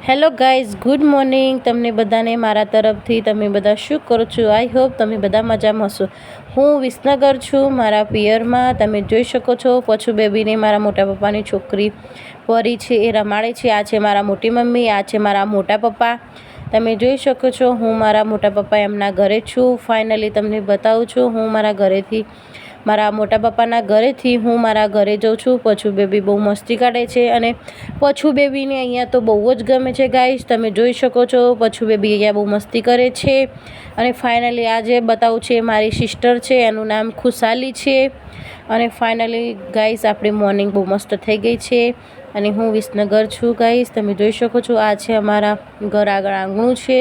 Hello guys, good morning તમને બધાને મારા તરફથી. તમે બધા શું કરો છો? આઈ હોપ તમે બધા મજામાં હશો. હું વિસનગર છું, મારા પિયરમાં. તમે જોઈ શકો છો પછુ બેબીને મારા મોટા પપ્પાની છોકરી પરી છે, એ રમાડે છે. આ છે મારા મોટી મમ્મી, આ છે મારા મોટા પપ્પા. તમે જોઈ શકો છો હું મારા મોટા પપ્પા એમના ઘરે છું. ફાઇનલી તમને બતાવું છું હું મારા મોટા પપ્પાના ઘરેથી હું મારા ઘરે જાઉં છું. પછુ બેબી બહુ મસ્તી કાઢે છે અને પછુ બેબીને અહીંયા તો બહુ જ ગમે છે ગાઈસ. તમે જોઈ શકો છો પછુ બેબી અહીંયા બહુ મસ્તી કરે છે. અને ફાઇનલી આજે બતાવું છે મારી સિસ્ટર છે, એનું નામ ખુશાલી છે. અને ફાઇનલી ગાઈસ આપણી મોર્નિંગ બહુ મસ્ત થઈ ગઈ છે. અને હું વિસનગર છું ગાઈસ, તમે જોઈ શકો છો. આ છે અમારા ઘર આગળ આંગણું છે.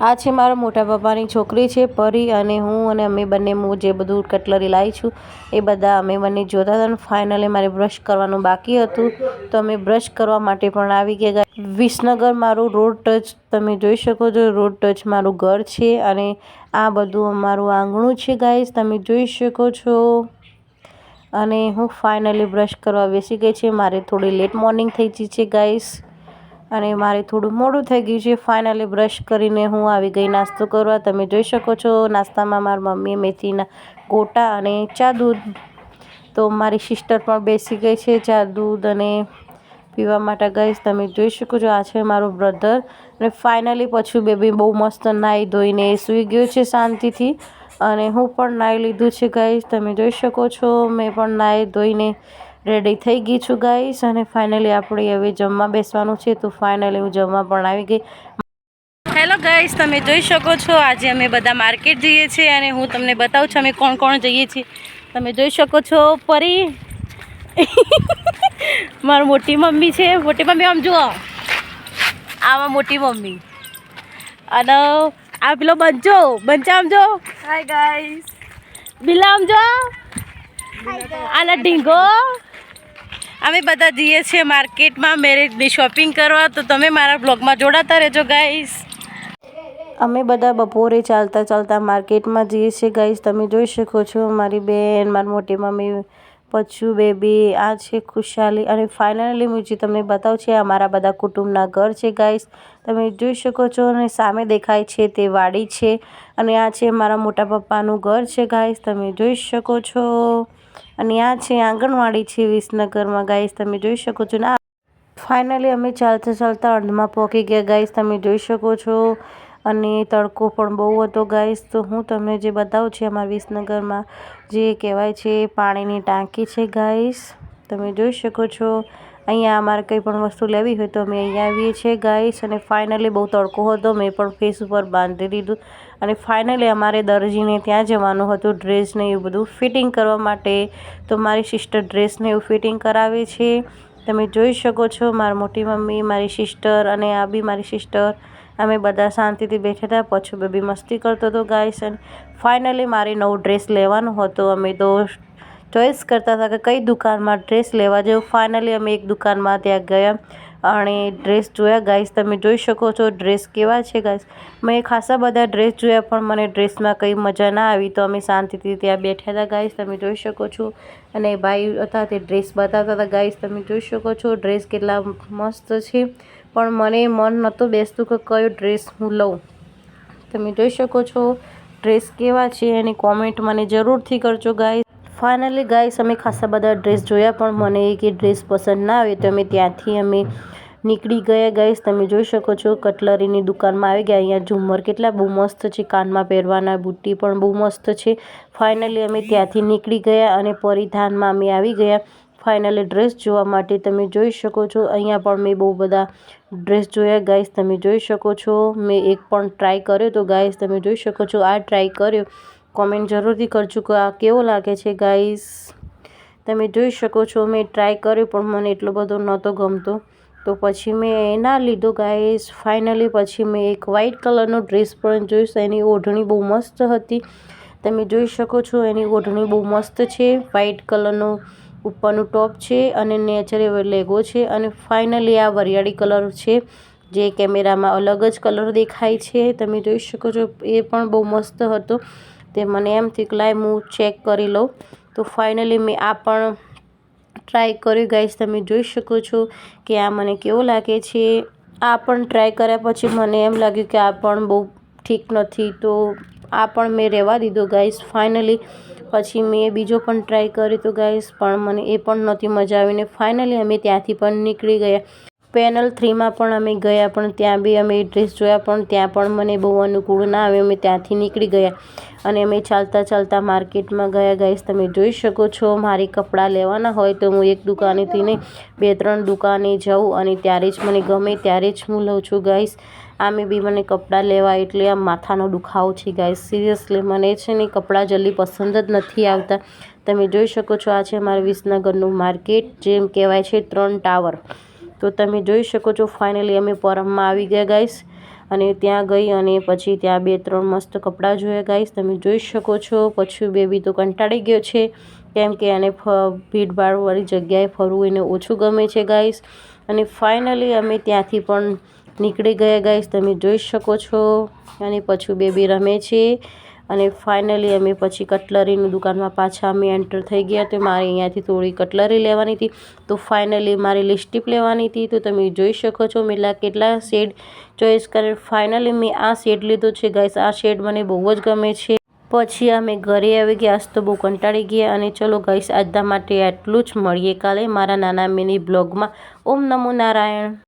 આ છે મારા મોટા પપ્પાની છોકરી છે પરી, અને હું અને અમે બંને જે બધું કટલરી લાવી છું એ બધા અમે બંને જોતા હતા. ફાઇનલી મારે બ્રશ કરવાનું બાકી હતું તો અમે બ્રશ કરવા માટે પણ આવી ગયા. વિસનગર મારું રોડ ટચ તમે જોઈ શકો છો. રોડ ટચ મારું ઘર છે અને આ બધું અમારું આંગણું છે ગાઈસ, તમે જોઈ શકો છો. અને હું ફાઇનલી બ્રશ કરવા બેસી ગઈ છે. મારે થોડી લેટ મોર્નિંગ થઈ ગઈ છે ગાઈસ, અને મારે થોડું મોડું થઈ ગયું છે. ફાઇનલી બ્રશ કરીને હું આવી ગઈ નાસ્તો કરવા. તમે જોઈ શકો છો નાસ્તામાં મારી મમ્મીએ મેથીના ગોટા અને ચા દૂધ. તો મારી સિસ્ટર પણ બેસી ગઈ છે ચા દૂધ અને પીવા માટે ગાઈસ, તમે જોઈ શકો છો. આ છે મારો બ્રધર. અને ફાઇનલી પછી બેબી બહુ મસ્ત નાહી ધોઈને સૂઈ ગયો છે શાંતિથી. અને હું પણ નાહી લીધું છે ગાઈસ, તમે જોઈ શકો છો. મેં પણ નાહી ધોઈને રેડી થઈ ગઈ છું ગાઈસ. અને ફાઇનલી આપણે હવે જમવા બેસવાનું છે, તો ફાઇનલી હું જમવા પણ આવી ગઈ. હેલો ગાઈસ, તમે જોઈ શકો છો આજે અમે બધા માર્કેટ જઈએ છીએ અને હું તમને બતાવું છું અમે કોણ કોણ જઈએ છીએ. તમે જોઈ શકો છો પરી મારી મોટી મમ્મી છે. મોટી મમ્મી આમ જુઓ, આમાં મોટી મમ્મી. અને આ પેલો બંચા આમ જો. Hi guys. બિલા આમ જો. આના ઢીંગો. અમે બધા જઈએ છીએ માર્કેટમાં મેરેજની શોપિંગ કરવા, તો તમે મારા બ્લોગમાં જોડાતા રહેજો ગાઈસ. અમે બધા બપોરે ચાલતા માર્કેટમાં જઈએ છીએ ગાઈસ, તમે જોઈ શકો છો. મારી બેન, મારી મોટી મમ્મી, પછુ બેબી, આ છે ખુશાલી. અને ફાઇનલી હું જે તમને બતાવું છે અમારા બધા કુટુંબના ઘર છે ગાઈસ, તમે જોઈ શકો છો. અને સામે દેખાય છે તે વાડી છે. અને આ છે મારા મોટા પપ્પાનું ઘર છે ગાઈસ, તમે જોઈ શકો છો. અને આ છે આંગણવાડી છે વિસનગરમાં ગાઈસ, તમે જોઈ શકો છો. ને ફાઇનલી અમે ચાલતા અર્ધમાં પહોંચી ગયા ગાઈસ, તમે જોઈ શકો છો. અને તડકો પણ બહુ હતો ગાઈસ. તો હું તમને જે બતાવું છે અમારા વિસનગરમાં જે કહેવાય છે પાણીની ટાંકી છે ગાઈસ, તમે જોઈ શકો છો. અહીંયા અમારે કંઈ પણ વસ્તુ લેવી હોય તો અમે અહીંયા આવીએ છીએ ગાઈસ. અને ફાઇનલી બહુ તડકો હતો, મેં પણ ફેસ ઉપર બાંધી દીધું. અને ફાઇનલી અમારે દરજીને ત્યાં જવાનું હતું ડ્રેસને એવું બધું ફિટિંગ કરવા માટે. તો મારી સિસ્ટર ડ્રેસને એવું ફિટિંગ કરાવે છે, તમે જોઈ શકો છો. મારી મોટી મમ્મી, મારી સિસ્ટર અને આ બી મારી સિસ્ટર, અમે બધા શાંતિથી બેઠા હતા. પછી બેબી મસ્તી કરતો હતો ગાઈસ. અને ફાઇનલી મારે નવો ડ્રેસ લેવાનો હતો. અમે તો ચોઈસ કરતા હતા કે કઈ દુકાનમાં ડ્રેસ લેવા જેવું. ફાઇનલી અમે એક દુકાનમાં ત્યાં ગયા અને ડ્રેસ જોયા ગાઈસ, તમે જોઈ શકો છો ડ્રેસ કેવા છે ગાઈસ. મેં ખાસા બધા ડ્રેસ જોયા પણ મને ડ્રેસમાં કંઈ મજા ના આવી, તો અમે શાંતિથી ત્યાં બેઠા હતા ગાઈસ, તમે જોઈ શકો છો. અને ભાઈ હતા તે ડ્રેસ બતાવતા હતા ગાઈસ, તમે જોઈ શકો છો ડ્રેસ કેટલા મસ્ત છે. પણ મને મન નહોતું બેસતું કે કયો ડ્રેસ હું લઉં. તમે જોઈ શકો છો ડ્રેસ કેવા છે એની કોમેન્ટ મને જરૂરથી કરજો ગાઈસ. ફાઇનલી ગાઈસ અમે ખાસા બધા ડ્રેસ જોયા પણ મને એક ડ્રેસ પસંદ ના આવે, તો ત્યાંથી અમે નીકળી ગયા ગાઈસ. તમે જોઈ શકો છો કટલરીની દુકાનમાં આવી ગયા. અહીંયા ઝુમ્મર કેટલા બહુ મસ્ત છે, કાનમાં પહેરવાના બુટ્ટી પણ બહુ મસ્ત છે. ફાઇનલી અમે ત્યાંથી નીકળી ગયા અને પરિધાનમાં અમે આવી ગયા ફાઇનલી ડ્રેસ જોવા માટે. તમે જોઈ શકો છો અહીંયા પણ મેં બહુ બધા ડ્રેસ જોયા ગાઈસ, તમે જોઈ શકો છો. મેં એક પણ ટ્રાય કર્યો તો ગાઈસ, તમે જોઈ શકો છો. આ ટ્રાય કર્યો, કોમેન્ટ જરૂરથી કરજો કે આ કેવો લાગે છે ગાઈસ. તમે જોઈ શકો છો મેં ટ્રાય કર્યો પણ મને એટલો બધો નહોતો ગમતો, તો પછી મેં ના લીધો ગાઈસ. ફાઇનલી પછી મેં એક વ્હાઇટ કલરનો ડ્રેસ પણ જોઈશ, એની ઓઢણી બહુ મસ્ત હતી, તમે જોઈ શકો છો. એની ઓઢણી બહુ મસ્ત છે, વ્હાઇટ કલરનો ઉપરનું ટોપ છે અને નેચર લેગો છે. અને ફાઇનલી આ વરિયાળી કલર છે જે કેમેરામાં અલગ જ કલર દેખાય છે, તમે જોઈ શકો છો. એ પણ બહુ મસ્ત હતો, તે મને એમ થયું કે લાય હું ચેક કરી લઉં. તો ફાઇનલી મેં આ પણ ટ્રાય કર્યું ગાઈસ, તમે જોઈ શકો છો કે આ મને કેવો લાગે છે. આ પણ ટ્રાય કર્યા પછી મને એમ લાગ્યું કે આ પણ બહુ ઠીક નથી, તો આ પણ મેં રહેવા દીધો ગાઈસ. ફાઇનલી પછી મેં બીજો પણ ટ્રાય કર્યો તો ગાઈસ, પણ મને એ પણ નહોતી મજા આવીને ફાઇનલી અમે ત્યાંથી પણ નીકળી ગયા. પેનલ 3માં પણ અમે ગયા, પણ ત્યાં બી અમે ડ્રેસ જોયા, પણ ત્યાં પણ મને બહુ અનુકૂળ ના આવે. અમે ત્યાંથી નીકળી ગયા અને અમે ચાલતા ચાલતા માર્કેટમાં ગયા ગાઈસ. તમે જોઈ શકો છો, મારે કપડાં લેવાના હોય તો હું એક દુકાનેથી નહીં 2-3 દુકાને જાઉં અને ત્યારે જ મને ગમે ત્યારે જ હું લઉં છું ગાઈસ. આમે બી મને કપડાં લેવા એટલે આમ માથાનો દુખાવો છે ગાઈસ. સિરિયસલી મને છે ને કપડાં જલ્દી પસંદ જ નથી આવતા. તમે જોઈ શકો છો, આ છે મારા વિસનગરનું માર્કેટ, જેમ કહેવાય છે 3 ટાવર. તો તમે જોઈ શકો છો ફાઇનલી અમે પરમમાં આવી ગયા ગાઈસ, અને ત્યાં ગઈ અને પછી ત્યાં 2-3 મસ્ત કપડાં જોયા ગાઈસ. તમે જોઈ શકો છો. પછી બેબી તો કંટાળી ગયો છે, કેમ કે એને ભીડભાડવાળી જગ્યાએ ફરવું એને ઓછું ગમે છે ગાઈસ. અને ફાઇનલી અમે ત્યાંથી પણ નીકળી ગયા ગાઈસ. તમે જોઈ શકો છો. અને પછી બેબી રમે છે. અને ફાઇનલી અમે પછી કટલરીની દુકાનમાં પાછા અમે એન્ટર થઈ ગયા. તો મારે અહીંયાથી થોડી કટલરી લેવાની હતી, તો ફાઇનલી મારે લિપસ્ટિક લેવાની હતી. તો તમે જોઈ શકો છો મેં કેટલા શેડ ચોઈસ કરે. ફાઇનલી મેં આ શેડ લીધો છે ગાઈસ. આ શેડ મને બહુ જ ગમે છે. પછી અમે ઘરે આવી ગયા. આજ તો બહુ કંટાળી ગયા. અને ચલો ગાઈસ, આજના માટે આટલું જ. મળીએ કાલે મારા નાના મિની બ્લોગમાં. ઓમ નમો નારાયણ.